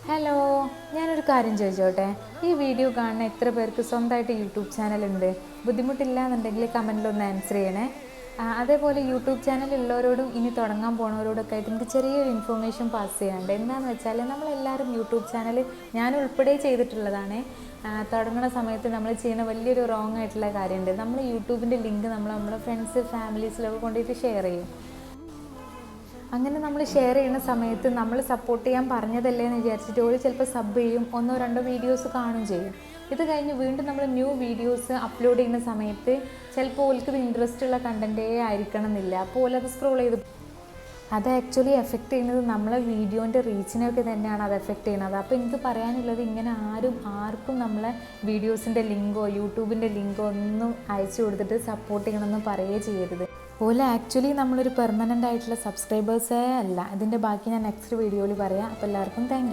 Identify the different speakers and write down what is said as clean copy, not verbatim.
Speaker 1: Hello, ഞാനൊരു കാര്യം ചോദിച്ചോട്ടെ. ഈ വീഡിയോ കാണുന്ന എത്ര പേർക്ക് സ്വന്തമായിട്ട് യൂട്യൂബ് ചാനലുണ്ട്? ബുദ്ധിമുട്ടില്ല എന്നുണ്ടെങ്കിൽ കമൻറ്റിലൊന്ന് ആൻസർ ചെയ്യണേ. അതേപോലെ യൂട്യൂബ് ചാനൽ ഉള്ളവരോടും ഇനി തുടങ്ങാൻ പോണവരോടൊക്കെ ആയിട്ട് എനിക്ക് ചെറിയൊരു ഇൻഫർമേഷൻ പാസ് ചെയ്യാനുണ്ട്. എന്താണെന്ന് വെച്ചാൽ നമ്മളെല്ലാവരും യൂട്യൂബ് ചാനൽ ഞാൻ ഉൾപ്പെടെ ചെയ്തിട്ടുള്ളതാണ്. തുടങ്ങുന്ന സമയത്ത് നമ്മൾ ചെയ്യുന്ന വലിയൊരു റോങ് ആയിട്ടുള്ള കാര്യമുണ്ട്. നമ്മൾ യൂട്യൂബിൻ്റെ ലിങ്ക് നമ്മുടെ ഫ്രണ്ട്സ് ഫാമിലീസിലൊക്കെ കൊണ്ടുപോയിട്ട് ഷെയർ ചെയ്യും. അങ്ങനെ നമ്മൾ ഷെയർ ചെയ്യുന്ന സമയത്ത് നമ്മൾ സപ്പോർട്ട് ചെയ്യാൻ പറഞ്ഞതല്ലേ എന്ന് വിചാരിച്ചിട്ട് ഒരു ചിലപ്പോൾ സബ് ചെയ്യും, ഒന്നോ രണ്ടോ വീഡിയോസ് കാണും ചെയ്യും. ഇത് കഴിഞ്ഞ് വീണ്ടും നമ്മൾ ന്യൂ വീഡിയോസ് അപ്ലോഡ് ചെയ്യുന്ന സമയത്ത് ചിലപ്പോൾ ഓൽക്ക് ഇൻട്രസ്റ്റ് ഉള്ള കണ്ടൻറ്റേ ആയിരിക്കണം എന്നില്ല. അപ്പോൾ ഓലത് സ്ക്രോൾ ചെയ്ത് അത് ആക്ച്വലി എഫക്റ്റ് ചെയ്യുന്നത് നമ്മളെ വീഡിയോൻ്റെ റീച്ചിനെയൊക്കെ തന്നെയാണ് അത് എഫക്റ്റ് ചെയ്യുന്നത്. അപ്പോൾ എനിക്ക് പറയാനുള്ളത്, ഇങ്ങനെ ആർക്കും നമ്മളെ വീഡിയോസിൻ്റെ ലിങ്കോ യൂട്യൂബിൻ്റെ ലിങ്കോ ഒന്നും അയച്ചു കൊടുത്തിട്ട് സപ്പോർട്ട് ചെയ്യണമെന്ന് പറയുകയേ ചെയ്യരുത്. അതുപോലെ ആക്ച്വലി നമ്മളൊരു പെർമനൻ്റ് ആയിട്ടുള്ള സബ്സ്ക്രൈബേഴ്സേ അല്ല. ഇതിൻ്റെ ബാക്കി ഞാൻ നെക്സ്റ്റ് വീഡിയോയിൽ പറയാം. അപ്പോൾ എല്ലാവർക്കും താങ്ക് യു.